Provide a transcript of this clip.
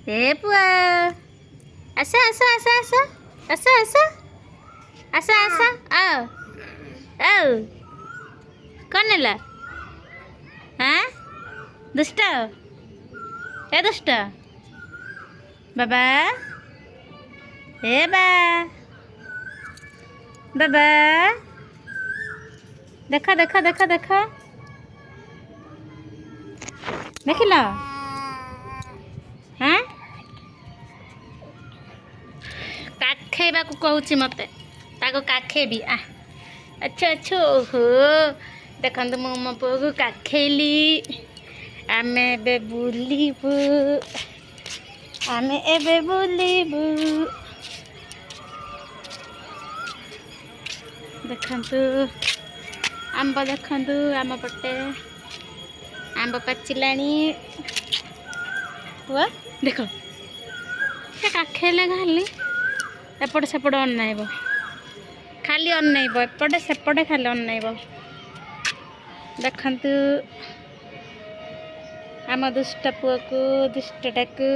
ଏ ପୁଅ ଆସ ଆସ ଆସ ଆସ ଆସ ଆସ ଆସ ଆସ ଆଉ ଆଉ କ'ଣ ନେଲା ହାଁ ଦୁଷ୍ଟ ଏ ଦୁଷ୍ଟ ବାବା ଏ ବାବା ଦେଖ ଦେଖ ଦେଖ ଦେଖ ଦେଖିଲ ହାଁ କାଖେଇବାକୁ କହୁଛି ମୋତେ ତାକୁ କାଖେଇବି ଆଚ୍ଛା ଆଚ୍ଛା ଓହୋ ଦେଖନ୍ତୁ ମୁଁ ମୋ ପୁଅକୁ କାଖେଇଲି ଆମେ ଏବେ ବୁଲିବୁ ଦେଖନ୍ତୁ ଆମ୍ବ ଦେଖନ୍ତୁ ଆମ ପଟେ ଆମ୍ବ ପାଚିଲାଣି ପୁଅ ଦେଖ ସେ କାଖେଇଲେ ଖାଲି ଏପଟେ ସେପଟେ ଅନାଇବ ଖାଲି ଅନାଇବ ଏପଟେ ସେପଟେ ଖାଲି ଅନାଇବ ଦେଖନ୍ତୁ ଆମ ଦୁଷ୍ଟ ପୁଅକୁ ଦୁଷ୍ଟଟାକୁ